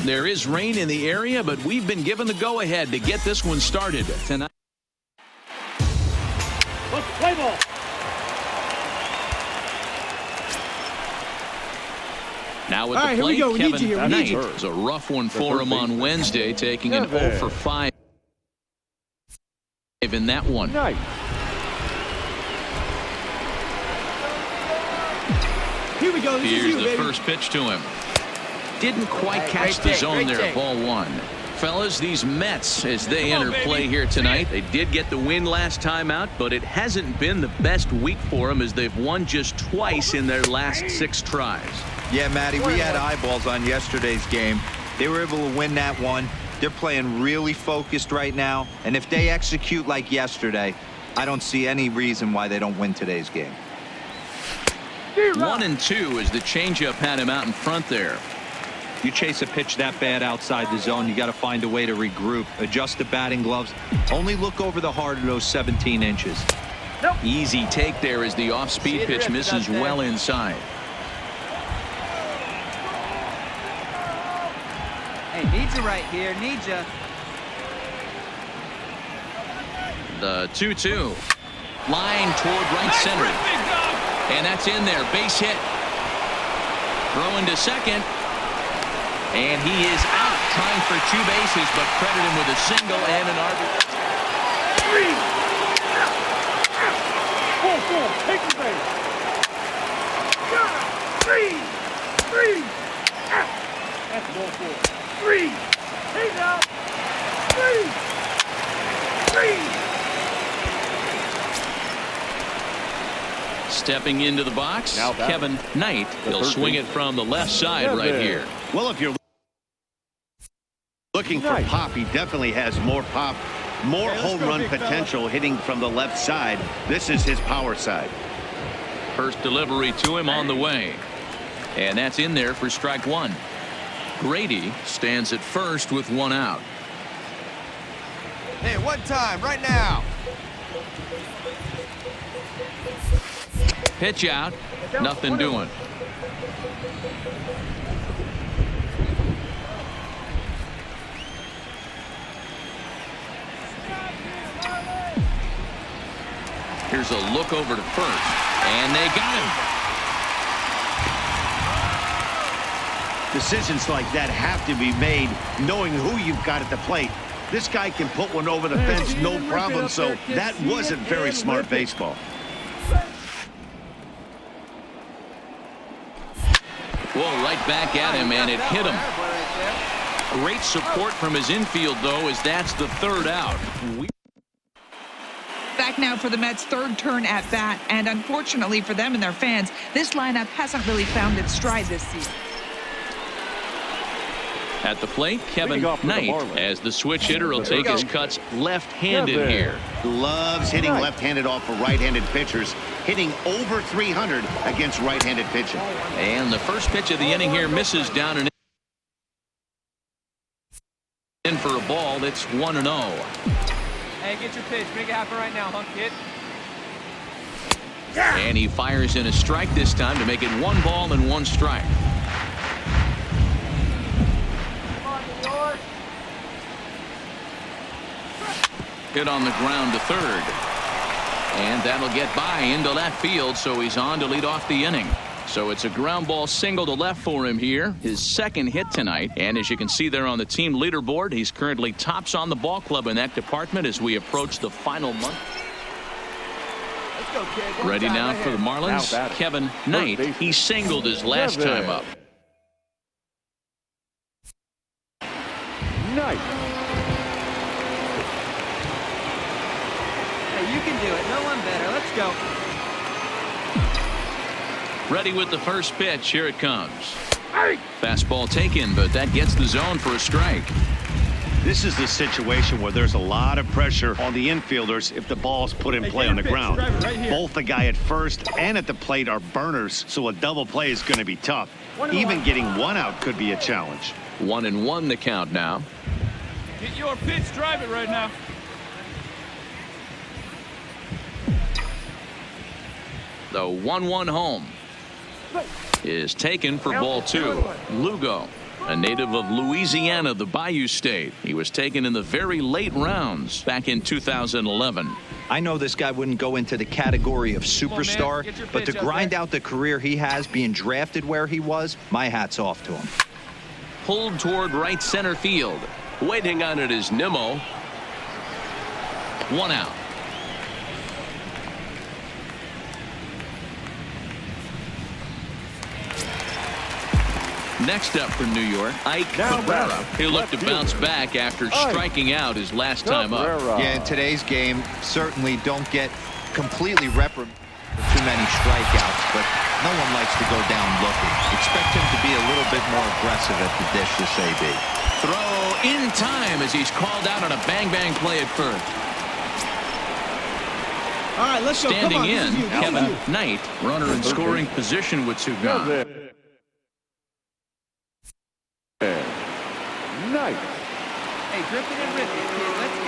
There is rain in the area, but we've been given the go-ahead to get this one started tonight. Let's play ball. Now with the plate, Kevin Knight. It was a rough one for him on Wednesday, taking an 0 for 5 in that one. Here we go. Here's the first pitch to him. Didn't quite catch the zone there. Ball one. Fellas, these Mets, as they enter play here tonight, they did get the win last time out, but it hasn't been the best week for them as they've won just twice in their last 6 tries. Yeah, Matty, we had eyeballs on yesterday's game. They were able to win that one. They're playing really focused right now, and if they execute like yesterday, I don't see any reason why they don't win today's game. 1-2 as the changeup had him out in front there. You chase a pitch that bad outside the zone, you got to find a way to regroup, adjust the batting gloves, only look over the heart of those 17 inches. Easy take there as the off-speed pitch misses well inside. Hey, needs you right here, needs you. The 2-2. Line toward right center. And that's in there. Base hit. Throwing to second. And he is out, trying for 2 bases, but credit him with a single and an RBI. 4-4, take the base. 3. That's ball 4. 3. He's out. 3. Stepping into the box, Kevin Knight. He'll swing it from the left side right here. Well, if you're looking for pop, he definitely has more pop, more home run potential hitting from the left side. This is his power side. First delivery to him on the way. And that's in there for strike 1. Grady stands at first with 1 out. Hey, one time, right now. Pitch out. Nothing doing. Here's a look over to first. And they got him. Decisions like that have to be made knowing who you've got at the plate. This guy can put one over the fence, no problem, so that wasn't very smart baseball. Well, right back at him, and it hit him. Great support from his infield, though, as that's the 3rd out. Back now for the Mets' 3rd turn at bat, and unfortunately for them and their fans, this lineup hasn't really found its stride this season. At the plate, Kevin Knight, as the switch hitter, will take his cuts left-handed here. Loves hitting left-handed off of right-handed pitchers, hitting over 300 against right-handed pitching. And the first pitch of the inning here misses down and in for a ball. That's 1-0. Hey, get your pitch. Make it happen right now, huh, kid? And he fires in a strike this time to make it 1 ball and 1 strike. Hit on the ground to third. And that'll get by into left field, so he's on to lead off the inning. So it's a ground ball single to left for him here, his 2nd hit tonight. And as you can see there on the team leaderboard, he's currently tops on the ball club in that department as we approach the final month. Let's go, kid. Ready now for the Marlins, Kevin Knight. He singled his last time up. Knight. Hey, you can do it. No one better. Let's go. Ready with the first pitch. Here it comes. Fastball taken, but that gets the zone for a strike. This is the situation where there's a lot of pressure on the infielders if the ball's put in play on the ground. Both the guy at first and at the plate are burners, so a double play is going to be tough. Even getting 1 out could be a challenge. 1-1 the count now. Get your pitch, drive it right now. The 1-1 home is taken for ball 2. Lugo a native of Louisiana, the Bayou State. He was taken in the very late rounds back in 2011. I know this guy wouldn't go into the category of superstar, Get your but to pitch out grind there. out the career he has being drafted where he was, my hat's off to him. Pulled toward right center field. Waiting on it is Nimmo. 1 out. Next up for New York, Ike Cabrera. He looked to bounce back after striking out his last time up. Yeah, in today's game, certainly don't get completely reprimanded for too many strikeouts, but no one likes to go down looking. Expect him to be a little bit more aggressive at the dish this AB. Throw in time as he's called out on a bang-bang play at first. All right, let's go. Come Standing on, in, this is you. Kevin Knight, runner in scoring position with two gone. Nice. Hey, grip it and rip it, kid. Let's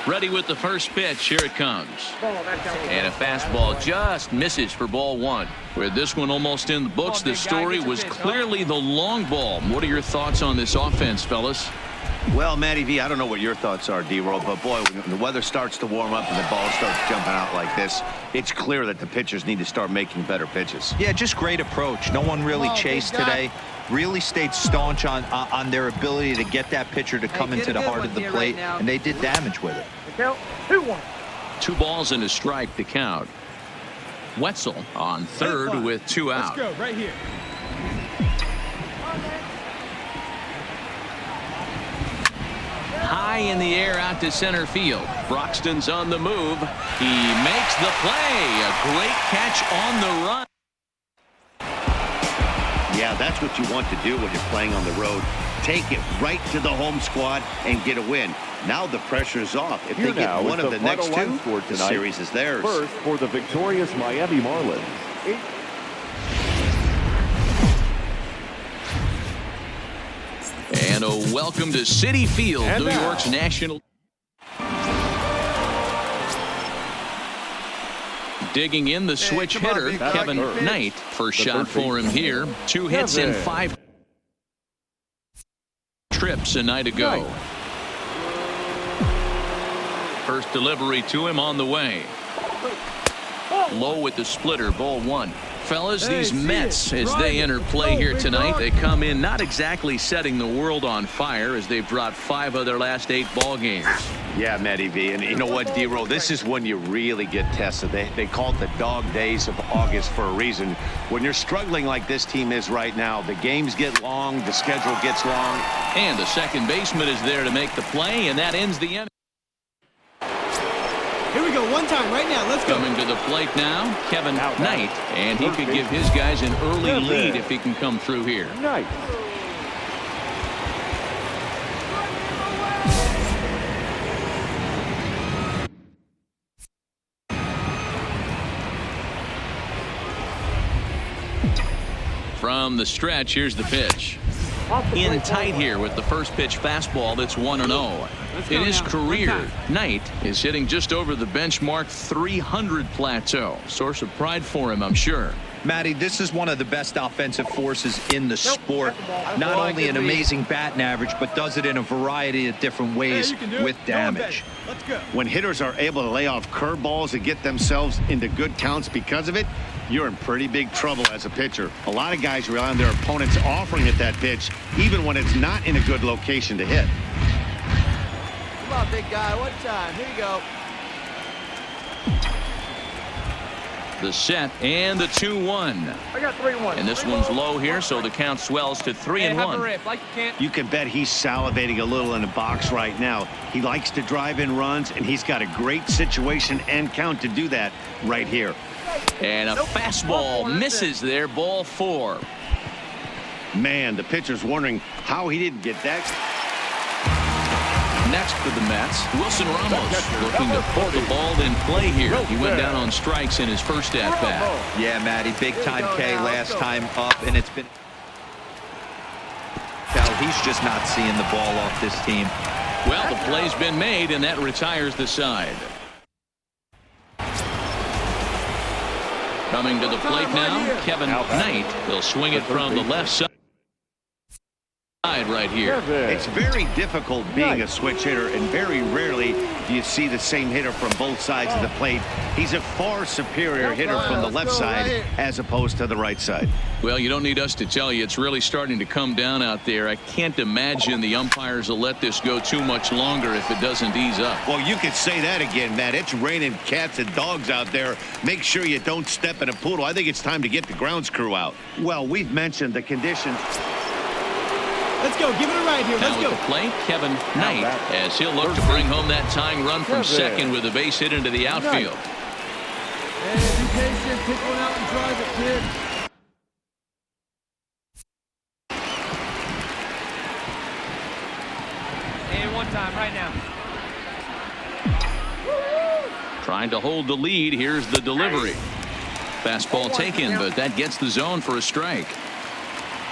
go. Ready with the first pitch. Here it comes. And a fastball just misses for ball 1. With this one almost in the books, the story was clearly the long ball. What are your thoughts on this offense, fellas? Well, Matty V, I don't know what your thoughts are, D-Roll, but boy, when the weather starts to warm up and the ball starts jumping out like this, it's clear that the pitchers need to start making better pitches. Yeah, just great approach. No one really chased today. Really stayed staunch on their ability to get that pitcher to come into the heart of the plate, and they did damage with it. Count 2-1. 2 balls and a strike to count. Wetzel on third with 2 out. Let's go right here. High in the air out to center field. Broxton's on the move. He makes the play. A great catch on the run. Yeah, that's what you want to do when you're playing on the road. Take it right to the home squad and get a win. Now the pressure is off. If they get one of the next two, the series is theirs. First, for the victorious Miami Marlins, And a welcome to Citi Field, New York's national. Digging in the switch hitter, Kevin Knight. First shot for him here. 2 hits in 5 trips a night ago. First delivery to him on the way. Low with the splitter, ball 1. Fellas, these Mets, as they enter play here tonight, they come in not exactly setting the world on fire as they've dropped 5 of their last 8 ball games. Yeah, Matty V, and you know what, D-Roll, this is when you really get tested. They call it the dog days of August for a reason. When you're struggling like this team is right now, the games get long, the schedule gets long. And the second baseman is there to make the play, and that ends the inning. Here we go, one time right now. Let's go. Coming to the plate now, Kevin Knight, and he could give his guys an early lead if he can come through here. nice. From the stretch, here's the pitch. In tight here with the first pitch fastball that's 1-0. In his career, Knight is hitting just over the benchmark 300 plateau. Source of pride for him, I'm sure. Matty, this is one of the best offensive forces in the sport. Not only an amazing batting average, but does it in a variety of different ways with damage. Let's go. When hitters are able to lay off curveballs and get themselves into good counts because of it, you're in pretty big trouble as a pitcher. A lot of guys rely on their opponents offering it that pitch, even when it's not in a good location to hit. Come on, big guy. One time. Here you go. The set and the 2-1. I got 3-1. And this one's low here, so the count swells to 3-1. You can bet he's salivating a little in the box right now. He likes to drive in runs, and he's got a great situation and count to do that right here. And a fastball misses there, ball 4. Man, the pitcher's wondering how he didn't get that. Next for the Mets, Wilson Ramos looking to put the ball in play here. He went down on strikes in his first at-bat. Yeah, Matty, big-time K last time up, and it's been... He's just not seeing the ball off this team. Well, the play's been made, and that retires the side. Coming to the plate now, Kevin Knight. He'll swing it from the left side right here. It's very difficult being a switch hitter, and very rarely do you see the same hitter from both sides of the plate. He's a far superior hitter from the left side as opposed to the right side. Well, you don't need us to tell you it's really starting to come down out there. I can't imagine the umpires will let this go too much longer if it doesn't ease up. Well, you could say that again, Matt. It's raining cats and dogs out there. Make sure you don't step in a poodle. I think it's time to get the grounds crew out. Well, we've mentioned the conditions. Let's go. Give it a ride here. Let's go. go. At the plate, Kevin Knight, as he'll look to bring home that tying run from second with a base hit into the outfield. Hey, be patient. Pick one out and drive it, kid. And one time right now. Trying to hold the lead. Here's the delivery. Fastball taken, but that gets the zone for a strike.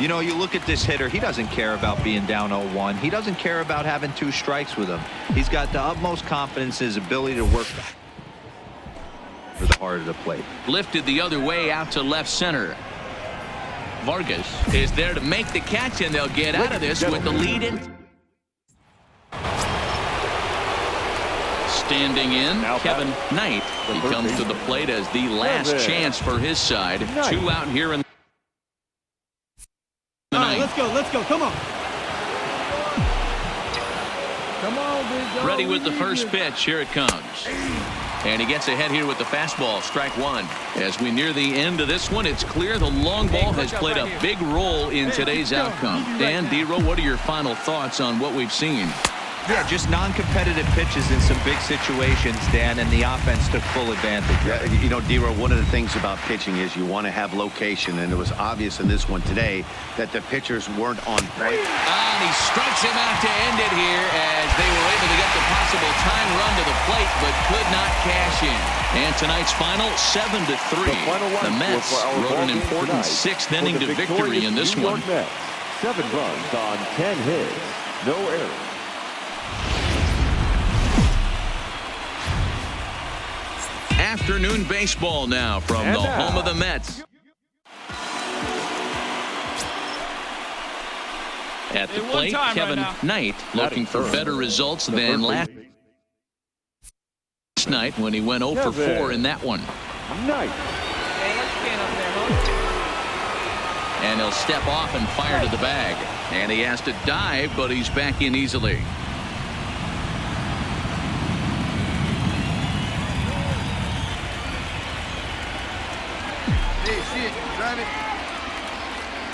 You know, you look at this hitter, he doesn't care about being down 0-1. He doesn't care about having 2 strikes with him. He's got the utmost confidence in his ability to work for the heart of the plate. Lifted the other way out to left center. Vargas is there to make the catch, and they'll get out of this with the lead in. Standing in, Kevin Knight. He comes to the plate as the last chance for his side. 2 out here in the ninth. Let's go. Let's go. Come on. Come on, big dog. Ready with the first pitch. Here it comes. And he gets ahead here with the fastball. Strike one. As we near the end of this one, it's clear the long ball has played a big role in today's outcome. Dan, D-Row, what are your final thoughts on what we've seen? Yeah, just non-competitive pitches in some big situations, Dan, and the offense took full advantage. Yeah, you know, D-Row, one of the things about pitching is you want to have location, and it was obvious in this one today that the pitchers weren't on point. And he strikes him out to end it here as they were able to get the possible tying run to the plate, but could not cash in. And tonight's final, 7-3. The Mets wrote an important 6th inning to victory in this one. 7 runs on 10 hits, no errors. Afternoon baseball now from the home of the Mets. At the plate, Kevin Knight looking for better results than last night when he went 0 for 4 in that one. And he'll step off and fire to the bag. And he has to dive, but he's back in easily.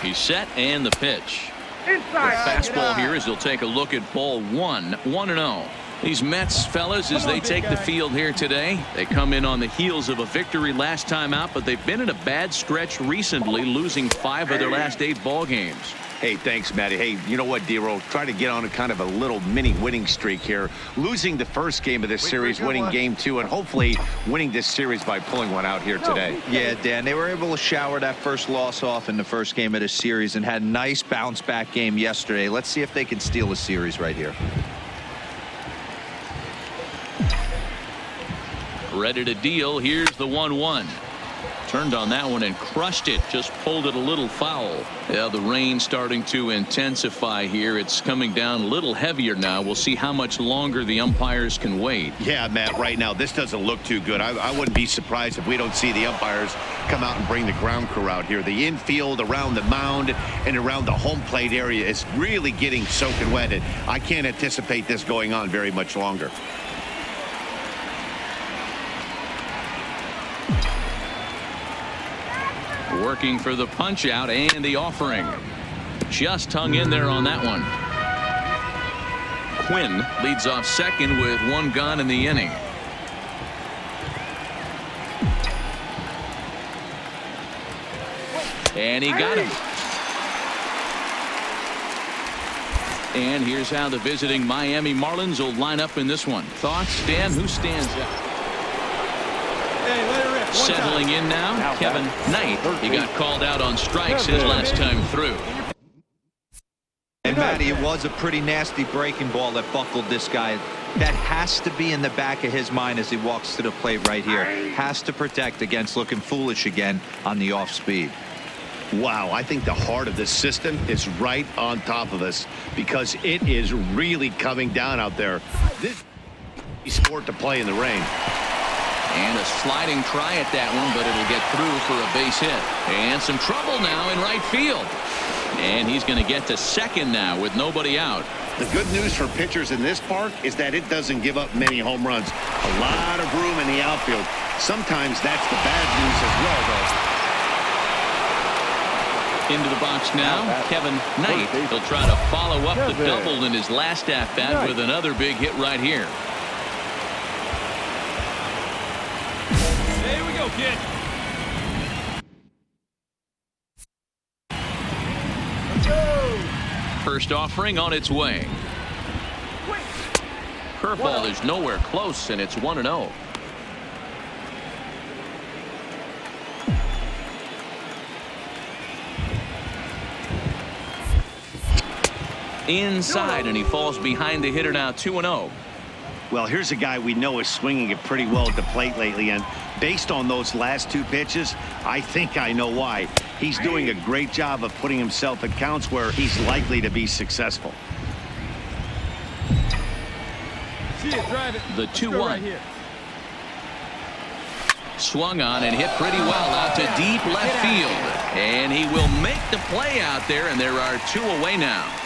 He's set, and the pitch. Inside. The fastball here as he'll take a look at ball 1. 1-0. These Mets fellas, as they take the field here today, they come in on the heels of a victory last time out, but they've been in a bad stretch recently, losing 5 of their last 8 ball games. Hey, thanks, Matty. Hey, you know what, D-Row? Try to get on a kind of a little mini winning streak here. Losing the first game of this series, winning game 2, and hopefully winning this series by pulling one out here today. Yeah, Dan, they were able to shower that first loss off in the first game of the series and had a nice bounce back game yesterday. Let's see if they can steal a series right here. Ready to deal. Here's the 1-1. Turned on that one and crushed it. Just pulled it a little foul. Yeah, the rain starting to intensify here. It's coming down a little heavier now. We'll see how much longer the umpires can wait. Yeah, Matt, right now this doesn't look too good. I wouldn't be surprised if we don't see the umpires come out and bring the ground crew out here. The infield around the mound and around the home plate area is really getting soaking wet. And I can't anticipate this going on very much longer. Working for the punch out and the offering. Just hung in there on that one. Quinn leads off second with 1 gone in the inning. And he got him. And here's how the visiting Miami Marlins will line up in this one. Thoughts, Dan? Who stands out? Settling in now, Kevin Knight. He got called out on strikes his last time through. And Matty, it was a pretty nasty breaking ball that buckled this guy That has to be in the back of his mind as he walks to the plate right here. Has to protect against looking foolish again on the off speed. Wow, I think the heart of this system is right on top of us because it is really coming down out there. This is a sport to play in the rain. And a sliding try at that one, but it'll get through for a base hit. And some trouble now in right field. And he's going to get to second now with nobody out. The good news for pitchers in this park is that it doesn't give up many home runs. A lot of room in the outfield. Sometimes that's the bad news as well, though. Into the box now, Kevin Knight. He'll try to follow up the double in his last at-bat with another big hit right here. There we go, kid. Let's go. First offering on its way. Curveball is nowhere close, and it's 1-0. Inside, and he falls behind the hitter now, 2-0. Well, here's a guy we know is swinging it pretty well at the plate lately, and based on those last two pitches, I think I know why. He's doing a great job of putting himself at counts where he's likely to be successful. See it, drive it. The 2-1. Right here. Swung on and hit pretty well out to deep left field. And he will make the play out there, and there are 2 away now.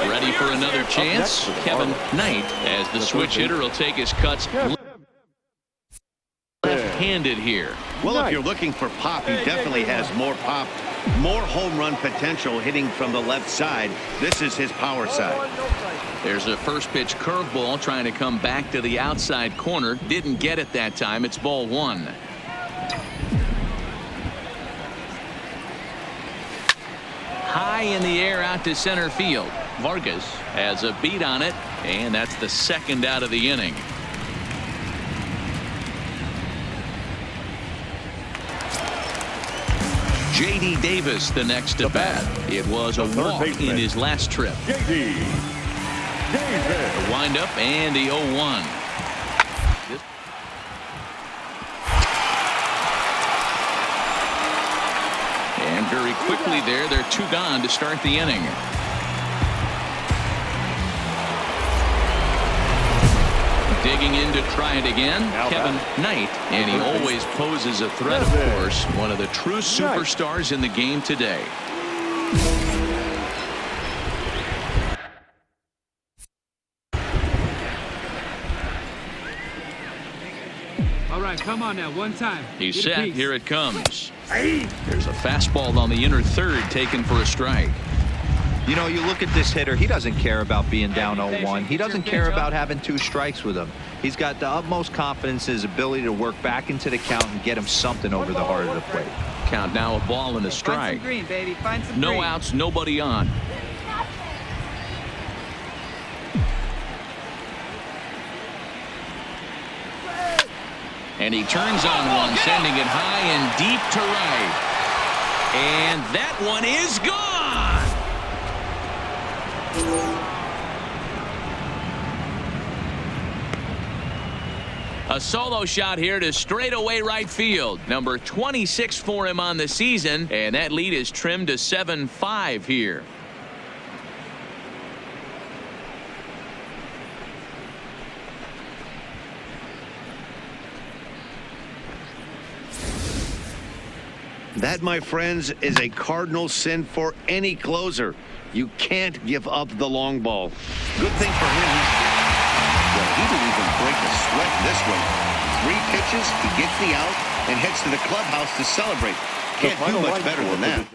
Ready for another chance? Kevin Knight, as the switch hitter, will take his cuts left-handed here. Well, if you're looking for pop, he definitely has more pop, more home run potential hitting from the left side. This is his power side. There's a first pitch curveball trying to come back to the outside corner. Didn't get it that time. It's ball 1. High in the air out to center field. Vargas has a beat on it, and that's the second out of the inning. J.D. Davis the next to bat. It was a walk in his last trip. J.D. Davis. The windup and the 0-1. And very quickly there, they're 2 gone to start the inning. Digging in to try it again, Kevin Knight, and he always poses a threat, of course, one of the true superstars in the game today. All right, come on now, one time. He's set, here it comes. There's a fastball on the inner third taken for a strike. You know, you look at this hitter, he doesn't care about being down 0-1. He doesn't care about having 2 strikes with him. He's got the utmost confidence in his ability to work back into the count and get him something over the heart of the plate. Count now, a ball and a strike. Find some green, baby. Find some No green. outs, nobody on. And he turns on one, sending it high and deep to right. And that one is gone. A solo shot here to straightaway right field. Number 26 for him on the season, and that lead is trimmed to 7-5 here. That, my friends, is a cardinal sin for any closer. You can't give up the long ball. Good thing for him. Well, he didn't even break a sweat in this one. 3 pitches, he gets the out, and heads to the clubhouse to celebrate. Can't do much better than that.